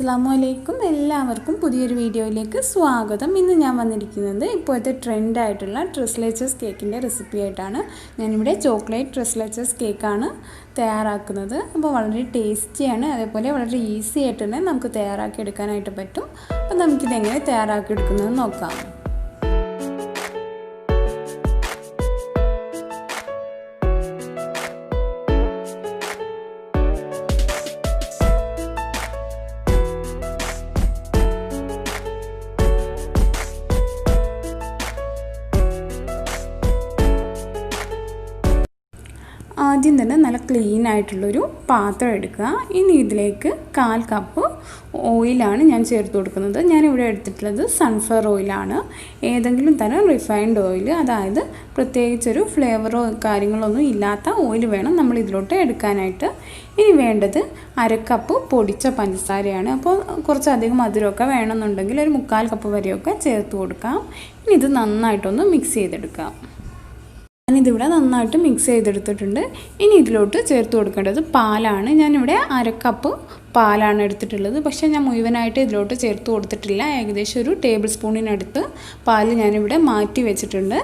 അസ്സലാമു എല്ലാവർക്കും പുതിയൊരു വീഡിയോയിലേക്ക് സ്വാഗതം. ഇന്ന് ഞാൻ വന്നിരിക്കുന്നത് ഇപ്പോഴത്തെ ട്രെൻഡായിട്ടുള്ള ലെച്ചസ് കേക്കിൻ്റെ റെസിപ്പി ആയിട്ടാണ്. ഞാനിവിടെ ചോക്ലേറ്റ് ലെച്ചസ് കേക്കാണ് തയ്യാറാക്കുന്നത്. അപ്പോൾ വളരെ ടേസ്റ്റിയാണ്, അതേപോലെ വളരെ ഈസി ആയിട്ട് തന്നെ നമുക്ക് തയ്യാറാക്കി എടുക്കാനായിട്ട് പറ്റും. അപ്പോൾ നമുക്കിതെങ്ങനെ തയ്യാറാക്കി എടുക്കുന്നത് നോക്കാം. ആദ്യം തന്നെ നല്ല ക്ലീൻ ആയിട്ടുള്ളൊരു പാത്രം എടുക്കുക. ഇനി ഇതിലേക്ക് 1/4 കപ്പ് ഓയിലാണ് ഞാൻ ചേർത്ത് കൊടുക്കുന്നത്. ഞാനിവിടെ എടുത്തിട്ടുള്ളത് സൺഫ്ലവർ ഓയിലാണ്. ഏതെങ്കിലും തരം റിഫൈൻഡ് ഓയിൽ, അതായത് പ്രത്യേകിച്ചൊരു ഫ്ലേവറോ കാര്യങ്ങളൊന്നും ഇല്ലാത്ത ഓയിൽ വേണം നമ്മൾ ഇതിലോട്ട് എടുക്കാനായിട്ട്. ഇനി വേണ്ടത് 1/2 കപ്പ് പൊടിച്ച പഞ്ചസാരയാണ്. അപ്പോൾ കുറച്ചധികം മധുരമൊക്കെ വേണമെന്നുണ്ടെങ്കിൽ ഒരു 1/4 കപ്പ് വരെയൊക്കെ ചേർത്ത് കൊടുക്കാം. ഇനി ഇത് നന്നായിട്ടൊന്ന് മിക്സ് ചെയ്തെടുക്കാം. ഞാനിതിവിടെ നന്നായിട്ട് മിക്സ് ചെയ്തെടുത്തിട്ടുണ്ട്. ഇനി ഇതിലോട്ട് ചേർത്ത് കൊടുക്കേണ്ടത് പാലാണ്. ഞാനിവിടെ 1/2 കപ്പ് പാലാണ് എടുത്തിട്ടുള്ളത്. പക്ഷേ ഞാൻ മുഴുവനായിട്ട് ഇതിലോട്ട് ചേർത്ത് കൊടുത്തിട്ടില്ല. ഏകദേശം ഒരു ടേബിൾ സ്പൂണിനടുത്ത് പാല് ഞാനിവിടെ മാറ്റി വെച്ചിട്ടുണ്ട്.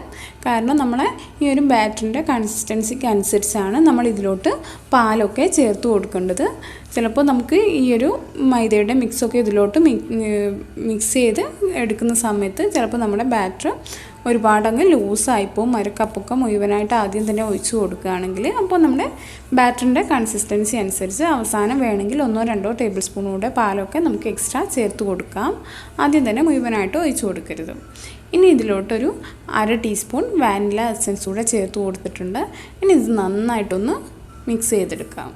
കാരണം നമ്മളെ ഈ ഒരു ബാറ്ററിൻ്റെ കൺസിസ്റ്റൻസിക്ക് അനുസരിച്ചാണ് നമ്മൾ ഇതിലോട്ട് പാലൊക്കെ ചേർത്ത് കൊടുക്കേണ്ടത്. ചിലപ്പോൾ നമുക്ക് ഈ ഒരു മൈദയുടെ മിക്സൊക്കെ ഇതിലോട്ട് മിക്സ് ചെയ്ത് എടുക്കുന്ന സമയത്ത് ചിലപ്പോൾ നമ്മുടെ ബാറ്റർ ഒരുപാടങ്ങ് ലൂസായിപ്പോവും. 1/2 കപ്പൊക്കെ മുഴുവനായിട്ട് ആദ്യം തന്നെ ഒഴിച്ചു കൊടുക്കുകയാണെങ്കിൽ. അപ്പോൾ നമ്മുടെ ബാറ്ററിൻ്റെ കൺസിസ്റ്റൻസി അനുസരിച്ച് അവസാനം വേണമെങ്കിൽ 1-2 ടേബിൾ സ്പൂൺ കൂടെ പാലൊക്കെ നമുക്ക് എക്സ്ട്രാ ചേർത്ത് കൊടുക്കാം. ആദ്യം തന്നെ മുഴുവനായിട്ട് ഒഴിച്ചു കൊടുക്കരുത്. ഇനി ഇതിലോട്ടൊരു 1/2 ടീസ്പൂൺ വാനില എസൻസ് കൂടെ ചേർത്ത് കൊടുത്തിട്ടുണ്ട്. ഇനി ഇത് നന്നായിട്ടൊന്ന് മിക്സ് ചെയ്തെടുക്കാം.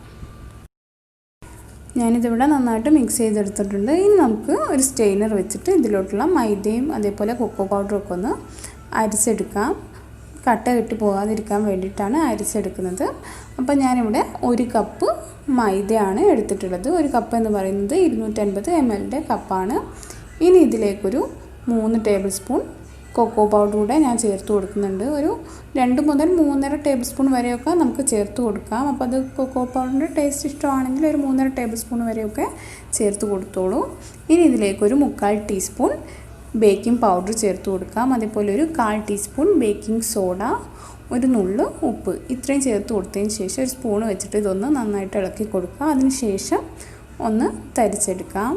ഞാനിതിവിടെ നന്നായിട്ട് മിക്സ് ചെയ്തെടുത്തിട്ടുണ്ട്. ഇനി നമുക്ക് ഒരു സ്റ്റെയിനർ വെച്ചിട്ട് ഇതിലോട്ടുള്ള മൈദയും അതേപോലെ കൊക്കോ പൗഡറൊക്കെ ഒന്ന് അരിച്ചെടുക്കാം. കട്ട കെട്ടി പോകാതിരിക്കാൻ വേണ്ടിയിട്ടാണ് അരിച്ചെടുക്കുന്നത്. അപ്പോൾ ഞാനിവിടെ 1 കപ്പ് മൈദയാണ് എടുത്തിട്ടുള്ളത്. 1 കപ്പ് എന്ന് പറയുന്നത് 250 ml കപ്പാണ്. ഇനി ഇതിലേക്കൊരു 3 ടേബിൾ സ്പൂൺ കൊക്കോ പൗഡർ കൂടെ ഞാൻ ചേർത്ത് കൊടുക്കുന്നുണ്ട്. ഒരു 2 മുതൽ 3.5 ടേബിൾ സ്പൂൺ വരെയൊക്കെ നമുക്ക് ചേർത്ത് കൊടുക്കാം. അപ്പോൾ അത് കൊക്കോ പൗഡറിൻ്റെ ടേസ്റ്റ് ഇഷ്ടമാണെങ്കിൽ ഒരു 3.5 ടേബിൾ സ്പൂൺ വരെയൊക്കെ ചേർത്ത് കൊടുത്തോളൂ. ഇനി ഇതിലേക്കൊരു 1/4 ടീസ്പൂൺ ബേക്കിംഗ് പൗഡർ ചേർത്ത് കൊടുക്കാം. അതേപോലെ ഒരു 1/4 ടീസ്പൂൺ ബേക്കിംഗ് സോഡ, ഒരു നുള്ള് ഉപ്പ്, ഇത്രയും ചേർത്ത് കൊടുത്തതിന് ശേഷം ഒരു സ്പൂൺ വെച്ചിട്ട് ഇതൊന്ന് നന്നായിട്ട് ഇളക്കി കൊടുക്കുക. അതിന് ശേഷം ഒന്ന് തരിച്ചെടുക്കാം.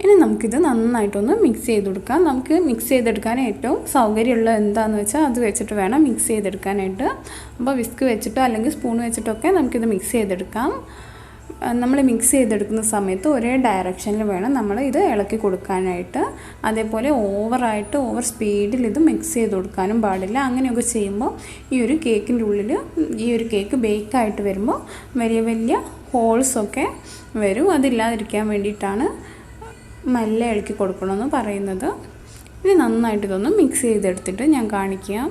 ഇനി നമുക്കിത് നന്നായിട്ടൊന്ന് മിക്സ് ചെയ്ത് കൊടുക്കാം. നമുക്ക് മിക്സ് ചെയ്തെടുക്കാൻ ഏറ്റവും സൗകര്യമുള്ള എന്താണെന്ന് വെച്ചാൽ അത് വെച്ചിട്ട് വേണം മിക്സ് ചെയ്തെടുക്കാനായിട്ട്. അപ്പോൾ വിസ്ക് വെച്ചിട്ടോ അല്ലെങ്കിൽ സ്പൂൺ വെച്ചിട്ടൊക്കെ നമുക്കിത് മിക്സ് ചെയ്തെടുക്കാം. നമ്മൾ മിക്സ് ചെയ്തെടുക്കുന്ന സമയത്ത് ഒരേ ഡയറക്ഷനിൽ വേണം നമ്മൾ ഇത് ഇളക്കി കൊടുക്കാനായിട്ട്. അതേപോലെ ഓവർ സ്പീഡിൽ ഇത് മിക്സ് ചെയ്ത് കൊടുക്കാനും പാടില്ല. അങ്ങനെയൊക്കെ ചെയ്യുമ്പോൾ ഈ ഒരു കേക്കിൻ്റെ ഉള്ളിൽ ഈ ഒരു കേക്ക് ബേക്കായിട്ട് വരുമ്പോൾ വലിയ വലിയ ഹോൾസൊക്കെ വരും. അതില്ലാതിരിക്കാൻ വേണ്ടിയിട്ടാണ് മെല്ലെ ഇളക്കി കൊടുക്കണമെന്ന് പറയുന്നത്. ഇനി നന്നായിട്ട് ഇതൊന്ന് മിക്സ് ചെയ്തെടുത്തിട്ട് ഞാൻ കാണിക്കാം.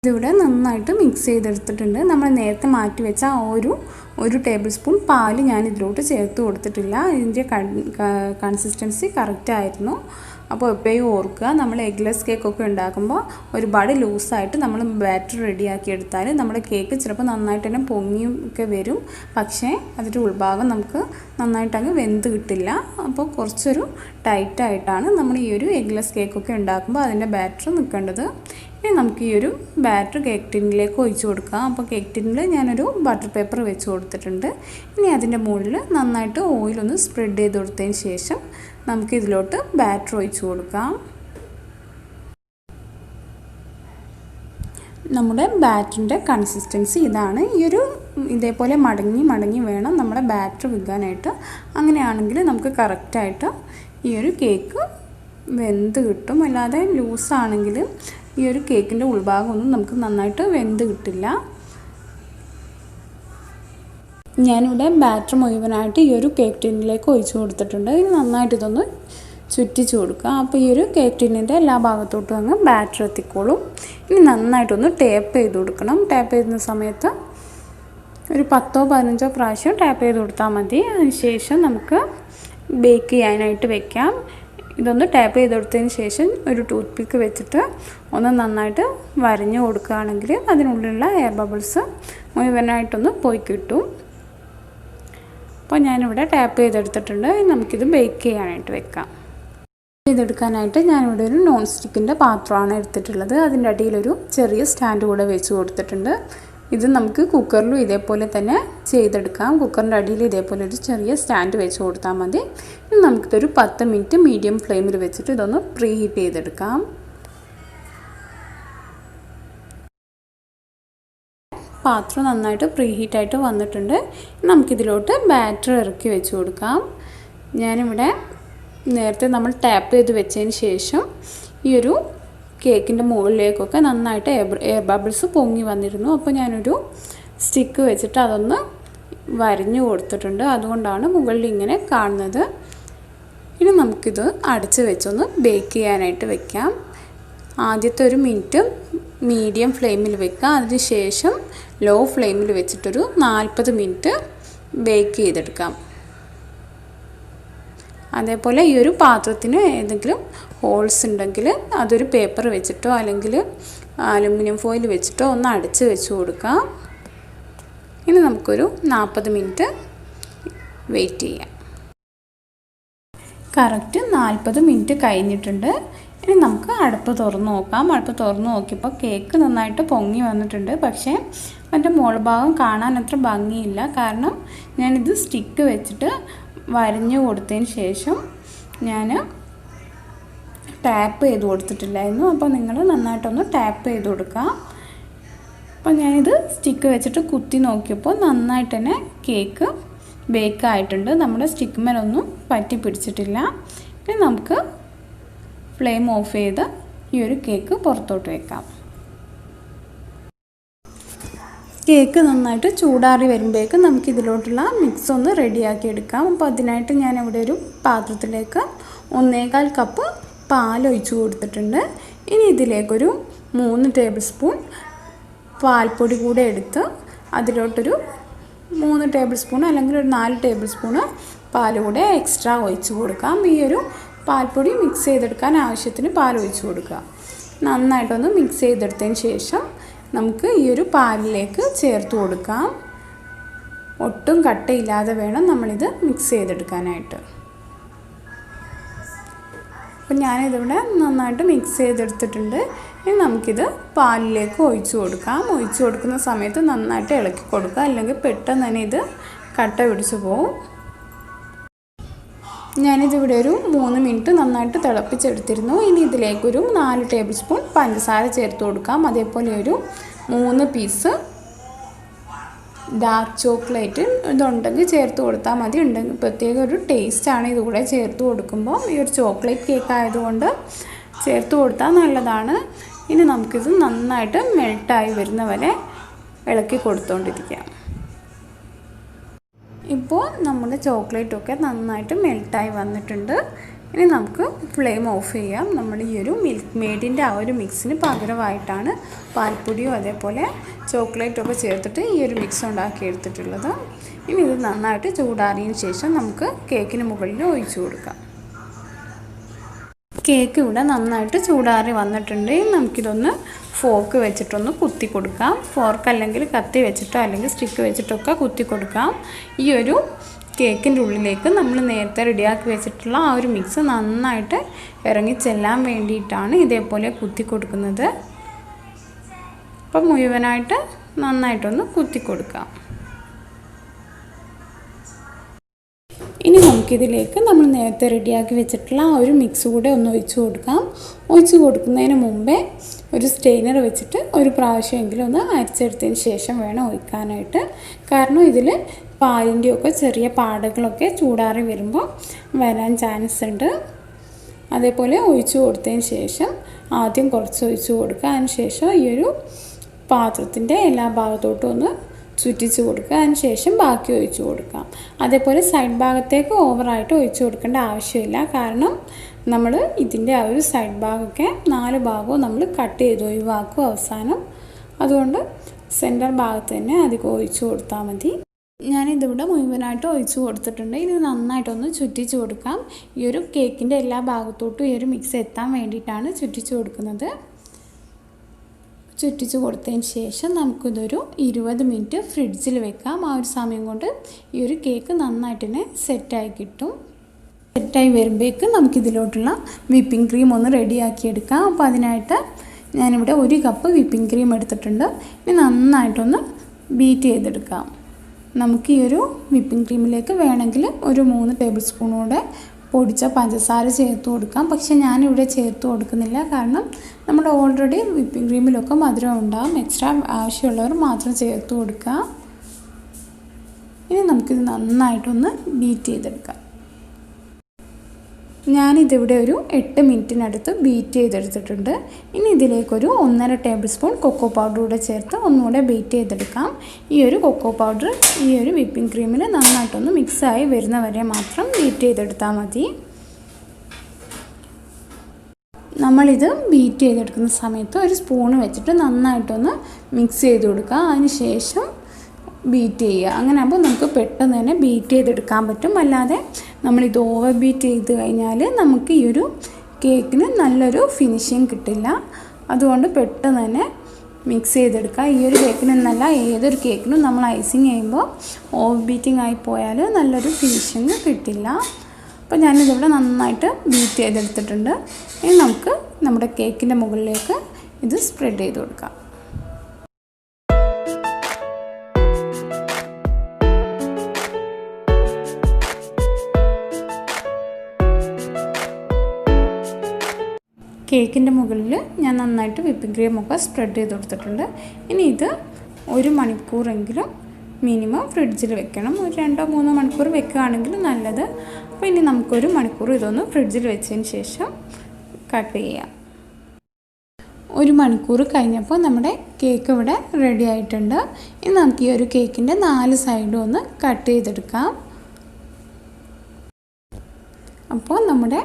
ഇതിവിടെ നന്നായിട്ട് മിക്സ് ചെയ്തെടുത്തിട്ടുണ്ട്. നമ്മൾ നേരത്തെ മാറ്റി വെച്ച ഒരു ടേബിൾ സ്പൂൺ പാല് ഞാൻ ഇതിലോട്ട് ചേർത്ത് കൊടുത്തിട്ടില്ല. ഇതിൻ്റെ കൺസിസ്റ്റൻസി കറക്റ്റായിരുന്നു. അപ്പോൾ എപ്പോഴും ഓർക്കുക, നമ്മൾ എഗ്ലെസ് കേക്കൊക്കെ ഉണ്ടാക്കുമ്പോൾ ഒരുപാട് ലൂസായിട്ട് നമ്മൾ ബാറ്റർ റെഡിയാക്കി എടുത്താൽ നമ്മുടെ കേക്ക് ചിലപ്പോൾ നന്നായിട്ട് തന്നെ പൊങ്ങിയൊക്കെ വരും. പക്ഷേ അതിൻ്റെ ഉൾഭാഗം നമുക്ക് നന്നായിട്ടങ്ങ് വെന്ത് കിട്ടില്ല. അപ്പോൾ കുറച്ചൊരു ടൈറ്റായിട്ടാണ് നമ്മൾ ഈ ഒരു എഗ്ലെസ് കേക്കൊക്കെ ഉണ്ടാക്കുമ്പോൾ അതിൻ്റെ ബാറ്റർ നിൽക്കേണ്ടത്. ഇനി നമുക്ക് ഈ ഒരു ബാറ്റർ കേക്ക് ടിന്നിലേക്ക് ഒഴിച്ച് കൊടുക്കാം. അപ്പോൾ കേക്ക് ടിന്നിൽ ഞാനൊരു ബട്ടർ പേപ്പർ വെച്ച് കൊടുത്തിട്ടുണ്ട്. ഇനി അതിൻ്റെ മുകളിൽ നന്നായിട്ട് ഓയിലൊന്ന് സ്പ്രെഡ് ചെയ്ത് കൊടുത്തതിന് ശേഷം നമുക്ക് ഇതിലോട്ട് ബാറ്റർ ഒഴിച്ച് കൊടുക്കാം. നമ്മുടെ ബാറ്ററിൻ്റെ കൺസിസ്റ്റൻസി ഇതാണ്. ഇതേപോലെ മടങ്ങി വേണം നമ്മുടെ ബാറ്റർ വിൽക്കാനായിട്ട്. അങ്ങനെയാണെങ്കിൽ നമുക്ക് കറക്റ്റായിട്ട് ഈ ഒരു കേക്ക് വെന്ത് കിട്ടും. അല്ലാതെ ലൂസാണെങ്കിൽ ഈ ഒരു കേക്കിൻ്റെ ഉൾഭാഗമൊന്നും നമുക്ക് നന്നായിട്ട് വെന്ത് കിട്ടില്ല. ഞാനിവിടെ ബാറ്റർ മുഴുവനായിട്ട് ഈ ഒരു കേക്ക് ടിന്നിലേക്ക് ഒഴിച്ച് കൊടുത്തിട്ടുണ്ട്. ഇനി നന്നായിട്ട് ഇതൊന്ന് ചുറ്റിച്ച് കൊടുക്കുക. അപ്പോൾ ഈ ഒരു കേക്ക് ടിന്നിൻ്റെ എല്ലാ ഭാഗത്തോട്ടും അങ്ങ് ബാറ്റർ എത്തിക്കോളും. ഇനി നന്നായിട്ടൊന്ന് ടേപ്പ് ചെയ്ത് കൊടുക്കണം. ടേപ്പ് ചെയ്യുന്ന സമയത്ത് ഒരു 10-15 പ്രാവശ്യം ടേപ്പ് ചെയ്ത് കൊടുത്താൽ മതി. അതിനുശേഷം നമുക്ക് ബേക്ക് ചെയ്യാനായിട്ട് വെക്കാം. ഇതൊന്ന് ടാപ്പ് ചെയ്ത് കൊടുത്തതിന് ശേഷം ഒരു ടൂത്ത് പിക്ക് വെച്ചിട്ട് ഒന്ന് നന്നായിട്ട് വരഞ്ഞു കൊടുക്കുകയാണെങ്കിൽ അതിനുള്ളിലുള്ള എയർ ബബിൾസ് മുഴുവനായിട്ടൊന്ന് പോയി കിട്ടും. അപ്പോൾ ഞാനിവിടെ ടാപ്പ് ചെയ്തെടുത്തിട്ടുണ്ട്. നമുക്കിത് ബേക്ക് ചെയ്യാനായിട്ട് വെക്കാം. ചെയ്തെടുക്കാനായിട്ട് ഞാനിവിടെ ഒരു നോൺ സ്റ്റിക്കിൻ്റെ പാത്രമാണ് എടുത്തിട്ടുള്ളത്. അതിൻ്റെ അടിയിലൊരു ചെറിയ സ്റ്റാൻഡ് കൂടെ വെച്ച് കൊടുത്തിട്ടുണ്ട്. ഇത് നമുക്ക് കുക്കറിലും ഇതേപോലെ തന്നെ ചെയ്തെടുക്കാം. കുക്കറിൻ്റെ അടിയിൽ ഇതേപോലെ ഒരു ചെറിയ സ്റ്റാൻഡ് വെച്ച് കൊടുത്താൽ മതി. ഇനി നമുക്കിതൊരു 10 മിനിറ്റ് മീഡിയം ഫ്ലെയിമിൽ വെച്ചിട്ട് ഇതൊന്ന് പ്രീ ഹീറ്റ് ചെയ്തെടുക്കാം. പാത്രം നന്നായിട്ട് പ്രീ ഹീറ്റായിട്ട് വന്നിട്ടുണ്ട്. നമുക്കിതിലോട്ട് ബാറ്റർ ഇറക്കി വെച്ച് കൊടുക്കാം. ഞാനിവിടെ നേരത്തെ നമ്മൾ ടാപ്പ് ചെയ്ത് വെച്ചതിന് ശേഷം ഈ ഒരു കേക്കിൻ്റെ മുകളിലേക്കൊക്കെ നന്നായിട്ട് എയർ ബബിൾസ് പൊങ്ങി വന്നിരുന്നു. അപ്പോൾ ഞാനൊരു സ്റ്റിക്ക് വെച്ചിട്ട് അതൊന്ന് വരഞ്ഞു കൊടുത്തിട്ടുണ്ട്. അതുകൊണ്ടാണ് മുകളിൽ ഇങ്ങനെ കാണുന്നത്. ഇനി നമുക്കിത് അടച്ച് വെച്ചൊന്ന് ബേക്ക് ചെയ്യാനായിട്ട് വെക്കാം. ആദ്യത്തെ ഒരു മിനിറ്റ് മീഡിയം ഫ്ലെയിമിൽ വെക്കാം. അതിന് ശേഷം ലോ ഫ്ലെയിമിൽ വെച്ചിട്ടൊരു 40 മിനിറ്റ് ബേക്ക് ചെയ്തെടുക്കാം. അതേപോലെ ഈ ഒരു പാത്രത്തിന് ഏതെങ്കിലും ഹോൾസ് ഉണ്ടെങ്കിൽ അതൊരു പേപ്പർ വെച്ചിട്ടോ അല്ലെങ്കിൽ അലുമിനിയം ഫോയിൽ വെച്ചിട്ടോ ഒന്ന് അടച്ച് വെച്ച് കൊടുക്കാം. ഇനി നമുക്കൊരു 40 മിനിറ്റ് വെയിറ്റ് ചെയ്യാം. കറക്റ്റ് 40 മിനിറ്റ് കഴിഞ്ഞിട്ടുണ്ട്. ഇനി നമുക്ക് അടുപ്പ് തുറന്ന് നോക്കാം. അടുപ്പ് തുറന്ന് നോക്കിയപ്പോൾ കേക്ക് നന്നായിട്ട് പൊങ്ങി വന്നിട്ടുണ്ട്. പക്ഷേ അതിൻ്റെ മുകൾ ഭാഗം കാണാൻ അത്ര ഭംഗിയില്ല. കാരണം ഞാനിത് സ്റ്റിക്ക് വെച്ചിട്ട് വരഞ്ഞു കൊടുത്തതിന് ശേഷം ഞാൻ ടാപ്പ് ചെയ്ത് കൊടുത്തിട്ടില്ലായിരുന്നു. അപ്പോൾ നിങ്ങൾ നന്നായിട്ടൊന്ന് ടാപ്പ് ചെയ്ത് കൊടുക്കുക. അപ്പോൾ ഞാനിത് സ്റ്റിക്ക് വെച്ചിട്ട് കുത്തി നോക്കിയപ്പോൾ നന്നായിട്ട് തന്നെ കേക്ക് ബേക്ക് ആയിട്ടുണ്ട്. നമ്മുടെ സ്റ്റിക്ക് മേലൊന്നും പറ്റി പിടിച്ചിട്ടില്ല. ഇനി നമുക്ക് ഫ്ലെയിം ഓഫ് ചെയ്ത് ഈ ഒരു കേക്ക് പുറത്തോട്ട് വെക്കാം. കേക്ക് നന്നായിട്ട് ചൂടാറി വരുമ്പോഴേക്ക് നമുക്ക് ഇതിലോട്ടുള്ള മിക്സ് ഒന്ന് റെഡിയാക്കി എടുക്കാം. അപ്പോൾ അതിനായിട്ട് ഞാനിവിടെ ഒരു പാത്രത്തിലേക്ക് 1.25 കപ്പ് പാൽ ഒഴിച്ച് കൊടുത്തിട്ടുണ്ട്. ഇനി ഇതിലേക്കൊരു 3 ടേബിൾ സ്പൂൺ പാൽപ്പൊടി കൂടെ എടുത്ത് അതിലോട്ടൊരു 3 ടേബിൾ സ്പൂൺ അല്ലെങ്കിൽ ഒരു 4 ടേബിൾ സ്പൂണ് പാൽ കൂടെ എക്സ്ട്രാ ഒഴിച്ച് കൊടുക്കാം. ഈ ഒരു പാൽപ്പൊടി മിക്സ് ചെയ്തെടുക്കാൻ ആവശ്യത്തിന് പാൽ ഒഴിച്ച് കൊടുക്കുക. നന്നായിട്ടൊന്ന് മിക്സ് ചെയ്തെടുത്തതിന് ശേഷം നമുക്ക് ഈ ഒരു പാലിലേക്ക് ചേർത്ത് കൊടുക്കാം. ഒട്ടും കട്ടയില്ലാതെ വേണം നമ്മളിത് മിക്സ് ചെയ്തെടുക്കാനായിട്ട്. അപ്പോൾ ഞാനിതിവിടെ നന്നായിട്ട് മിക്സ് ചെയ്തെടുത്തിട്ടുണ്ട്. ഇനി നമുക്കിത് പാലിലേക്ക് ഒഴിച്ച് കൊടുക്കാം. ഒഴിച്ച് കൊടുക്കുന്ന സമയത്ത് നന്നായിട്ട് ഇളക്കി കൊടുക്കുക, അല്ലെങ്കിൽ പെട്ടെന്ന് തന്നെ ഇത് കട്ട പിടിച്ച് പോകും. ഞാനിതിവിടെ ഒരു 3 മിനിറ്റ് നന്നായിട്ട് തിളപ്പിച്ചെടുത്തിരുന്നു. ഇനി ഇതിലേക്കൊരു 4 ടേബിൾ സ്പൂൺ പഞ്ചസാര ചേർത്ത് കൊടുക്കാം. അതേപോലെ ഒരു 3 പീസ് ഡാർക്ക് ചോക്ലേറ്റ് ഇതുണ്ടെങ്കിൽ ചേർത്ത് കൊടുത്താൽ മതി. ഉണ്ടെങ്കിൽ പ്രത്യേക ഒരു ടേസ്റ്റാണ് ഇതുകൂടെ ചേർത്ത് കൊടുക്കുമ്പോൾ. ഈ ഒരു ചോക്ലേറ്റ് കേക്ക് ആയതുകൊണ്ട് ചേർത്ത് കൊടുത്താൽ നല്ലതാണ്. ഇനി നമുക്കിത് നന്നായിട്ട് മെൽട്ടായി വരുന്ന വരെ ഇളക്കി കൊടുത്തുകൊണ്ടിരിക്കാം. ഇപ്പോൾ നമ്മുടെ ചോക്ലേറ്റൊക്കെ നന്നായിട്ട് മെൽട്ടായി വന്നിട്ടുണ്ട്. ഇനി നമുക്ക് ഫ്ലെയിം ഓഫ് ചെയ്യാം. നമ്മൾ ഈ ഒരു മിൽക്ക് മെയ്ഡിൻ്റെ ആ ഒരു മിക്സിന് പകരമായിട്ടാണ് പാൽപ്പൊടിയോ അതേപോലെ ചോക്ലേറ്റൊക്കെ ചേർത്തിട്ട് ഈ ഒരു മിക്സ് ഉണ്ടാക്കി എടുത്തിട്ടുള്ളത്. ഇനി ഇത് നന്നായിട്ട് ചൂടാറിയതിന് ശേഷം നമുക്ക് കേക്കിന് മുകളിൽ ഒഴിച്ചു കൊടുക്കാം. കേക്ക് ഇവിടെ നന്നായിട്ട് ചൂടാറി വന്നിട്ടുണ്ട്. നമുക്കിതൊന്ന് ഫോർക്ക് വെച്ചിട്ടൊന്ന് കുത്തി കൊടുക്കാം. ഫോർക്ക് അല്ലെങ്കിൽ കത്തി വെച്ചിട്ടോ അല്ലെങ്കിൽ സ്റ്റിക്ക് വെച്ചിട്ടൊക്കെ കുത്തി കൊടുക്കാം. ഈ ഒരു കേക്കിൻ്റെ ഉള്ളിലേക്ക് നമ്മൾ നേരത്തെ റെഡിയാക്കി വെച്ചിട്ടുള്ള ആ ഒരു മിക്സ് നന്നായിട്ട് ഇറങ്ങി ചെല്ലാൻ വേണ്ടിയിട്ടാണ് ഇതേപോലെ കുത്തി കൊടുക്കുന്നത്. അപ്പം മുഴുവനായിട്ട് നന്നായിട്ടൊന്ന് കുത്തി കൊടുക്കാം. ഇനി നമുക്കിതിലേക്ക് നമ്മൾ നേരത്തെ റെഡിയാക്കി വെച്ചിട്ടുള്ള ആ ഒരു മിക്സ് കൂടെ ഒന്ന് ഒഴിച്ച് കൊടുക്കാം. ഒഴിച്ച് കൊടുക്കുന്നതിന് മുമ്പേ ഒരു സ്റ്റെയിനർ വെച്ചിട്ട് ഒരു പ്രാവശ്യമെങ്കിലും ഒന്ന് അരിച്ചെടുത്തതിന് ശേഷം വേണം ഒഴിക്കാനായിട്ട്. കാരണം ഇതിൽ പാലിൻ്റെയൊക്കെ ചെറിയ പാടകളൊക്കെ ചൂടാറി വരുമ്പോൾ വരാൻ ചാൻസ് ഉണ്ട്. അതേപോലെ ഒഴിച്ച് കൊടുത്തതിന് ശേഷം ആദ്യം കുറച്ച് ഒഴിച്ച് കൊടുക്കുക. അതിന് ശേഷം ഈ ഒരു പാത്രത്തിൻ്റെ എല്ലാ ഭാഗത്തോട്ടും ഒന്ന് ചുറ്റിച്ച് കൊടുക്കുക. അതിന് ശേഷം ബാക്കി ഒഴിച്ച് കൊടുക്കാം. അതേപോലെ സൈഡ് ഭാഗത്തേക്ക് ഓവറായിട്ട് ഒഴിച്ച് കൊടുക്കേണ്ട ആവശ്യമില്ല. കാരണം നമ്മൾ ഇതിൻ്റെ ആ ഒരു സൈഡ് ഭാഗമൊക്കെ 4 ഭാഗവും നമ്മൾ കട്ട് ചെയ്ത് ഒഴിവാക്കും അവസാനം. അതുകൊണ്ട് സെൻറ്റർ ഭാഗത്ത് തന്നെ അധികം ഒഴിച്ച് കൊടുത്താൽ മതി. ഞാനിതിവിടെ മുഴുവനായിട്ട് ഒഴിച്ച് കൊടുത്തിട്ടുണ്ട്. ഇത് നന്നായിട്ടൊന്ന് ചുറ്റിച്ച് കൊടുക്കാം. ഈ ഒരു കേക്കിൻ്റെ എല്ലാ ഭാഗത്തോട്ടും ഈ ഒരു മിക്സ് എത്താൻ വേണ്ടിയിട്ടാണ് ചുറ്റിച്ച് കൊടുക്കുന്നത്. ചുറ്റിച്ച് കൊടുത്തതിന് ശേഷം നമുക്കിതൊരു 20 മിനിറ്റ് ഫ്രിഡ്ജിൽ വെക്കാം. ആ ഒരു സമയം കൊണ്ട് ഈ ഒരു കേക്ക് നന്നായിട്ട് തന്നെ സെറ്റായി കിട്ടും. സെറ്റായി വരുമ്പോഴേക്ക് നമുക്കിതിലോട്ടുള്ള വിപ്പിംഗ് ക്രീം ഒന്ന് റെഡിയാക്കി എടുക്കാം. അപ്പോൾ അതിനായിട്ട് ഞാനിവിടെ 1 കപ്പ് വിപ്പിംഗ് ക്രീം എടുത്തിട്ടുണ്ട്. ഇനി നന്നായിട്ടൊന്ന് ബീറ്റ് ചെയ്തെടുക്കാം. നമുക്ക് ഈ ഒരു വിപ്പിംഗ് ക്രീമിലേക്ക് വേണമെങ്കിൽ ഒരു 3 ടേബിൾ സ്പൂൺ കൂടെ പൊടിച്ച പഞ്ചസാര ചേർത്ത് കൊടുക്കാം. പക്ഷേ ഞാനിവിടെ ചേർത്ത് കൊടുക്കുന്നില്ല, കാരണം നമ്മുടെ ഓൾറെഡി വിപ്പിംഗ് ക്രീമിലൊക്കെ മധുരം ഉണ്ടാകും. എക്സ്ട്രാ ആവശ്യമുള്ളവർ മാത്രം ചേർത്ത് കൊടുക്കുക. ഇനി നമുക്കിത് നന്നായിട്ടൊന്ന് ബീറ്റ് ചെയ്തെടുക്കാം. ഞാനിതിവിടെ ഒരു 8 മിനിറ്റിനടുത്ത് ബീറ്റ് ചെയ്തെടുത്തിട്ടുണ്ട്. ഇനി ഇതിലേക്കൊരു 1.5 ടേബിൾ സ്പൂൺ കൊക്കോ പൗഡർ കൂടെ ചേർത്ത് ഒന്നുകൂടെ ബീറ്റ് ചെയ്തെടുക്കാം. ഈ ഒരു കൊക്കോ പൗഡർ ഈ ഒരു വിപ്പിംഗ് ക്രീമിൽ നന്നായിട്ടൊന്ന് മിക്സായി വരുന്ന വരെ മാത്രം ബീറ്റ് ചെയ്തെടുത്താൽ മതി. നമ്മളിത് ബീറ്റ് ചെയ്തെടുക്കുന്ന സമയത്ത് ഒരു സ്പൂൺ വെച്ചിട്ട് നന്നായിട്ടൊന്ന് മിക്സ് ചെയ്ത് കൊടുക്കുക. അതിന് ശേഷം ബീറ്റ് ചെയ്യുക. അങ്ങനെ ആകുമ്പോൾ നമുക്ക് പെട്ടെന്ന് തന്നെ ബീറ്റ് ചെയ്തെടുക്കാൻ പറ്റും. അല്ലാതെ നമ്മളിത് ഓവർ ബീറ്റ് ചെയ്ത് കഴിഞ്ഞാൽ നമുക്ക് ഈ ഒരു കേക്കിന് നല്ലൊരു ഫിനിഷിങ് കിട്ടില്ല. അതുകൊണ്ട് പെട്ടെന്ന് തന്നെ മിക്സ് ചെയ്തെടുക്കുക. ഈ ഒരു കേക്കിനെന്നല്ല, ഏതൊരു കേക്കിനും നമ്മൾ ഐസിങ് ചെയ്യുമ്പോൾ ഓവർ ബീറ്റിംഗ് ആയി പോയാൽ നല്ലൊരു ഫിനിഷിങ് കിട്ടില്ല. അപ്പോൾ ഞാനിതിവിടെ നന്നായിട്ട് ബീറ്റ് ചെയ്തെടുത്തിട്ടുണ്ട്. ഇനി നമുക്ക് നമ്മുടെ കേക്കിൻ്റെ മുകളിലേക്ക് ഇത് സ്പ്രെഡ് ചെയ്ത് കൊടുക്കാം. കേക്കിൻ്റെ മുകളിൽ ഞാൻ നന്നായിട്ട് വിപ്പിംഗ് ക്രീമൊക്കെ സ്പ്രെഡ് ചെയ്ത് കൊടുത്തിട്ടുണ്ട്. ഇനി ഇത് 1 മണിക്കൂറെങ്കിലും മിനിമം ഫ്രിഡ്ജിൽ വെക്കണം. ഒരു 2-3 മണിക്കൂർ വെക്കുകയാണെങ്കിൽ നല്ലത്. അപ്പോൾ ഇനി നമുക്കൊരു മണിക്കൂർ ഇതൊന്ന് ഫ്രിഡ്ജിൽ വെച്ചതിന് ശേഷം കട്ട് ചെയ്യാം. 1 മണിക്കൂർ കഴിഞ്ഞപ്പോൾ നമ്മുടെ കേക്ക് ഇവിടെ റെഡി ആയിട്ടുണ്ട്. ഇനി നമുക്ക് ഈ ഒരു കേക്കിൻ്റെ 4 സൈഡും ഒന്ന് കട്ട് ചെയ്തെടുക്കാം. അപ്പോൾ നമ്മുടെ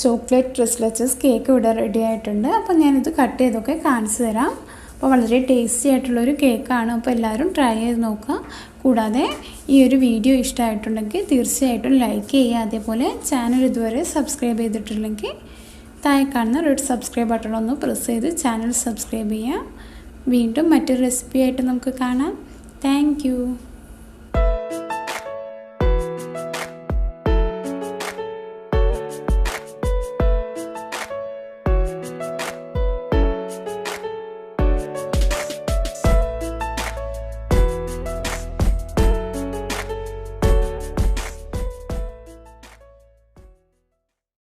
ചോക്ലേറ്റ് ലെച്ചസ് കേക്ക് ഇവിടെ റെഡി ആയിട്ടുണ്ട്. അപ്പോൾ ഞാനിത് കട്ട് ചെയ്തൊക്കെ കാണിച്ചു തരാം. അപ്പോൾ വളരെ ടേസ്റ്റി ആയിട്ടുള്ളൊരു കേക്കാണ്. അപ്പോൾ എല്ലാവരും ട്രൈ ചെയ്ത് നോക്കുക. കൂടാതെ ഈ ഒരു വീഡിയോ ഇഷ്ടമായിട്ടുണ്ടെങ്കിൽ തീർച്ചയായിട്ടും ലൈക്ക് ചെയ്യുക. അതേപോലെ ചാനൽ ഇതുവരെ സബ്സ്ക്രൈബ് ചെയ്തിട്ടില്ലെങ്കിൽ താഴെ കാണുന്ന റെഡ് സബ്സ്ക്രൈബ് ബട്ടൺ ഒന്ന് പ്രസ് ചെയ്ത് ചാനൽ സബ്സ്ക്രൈബ് ചെയ്യുക. വീണ്ടും മറ്റൊരു റെസിപ്പി ആയിട്ട് നമുക്ക് കാണാം. Thank you.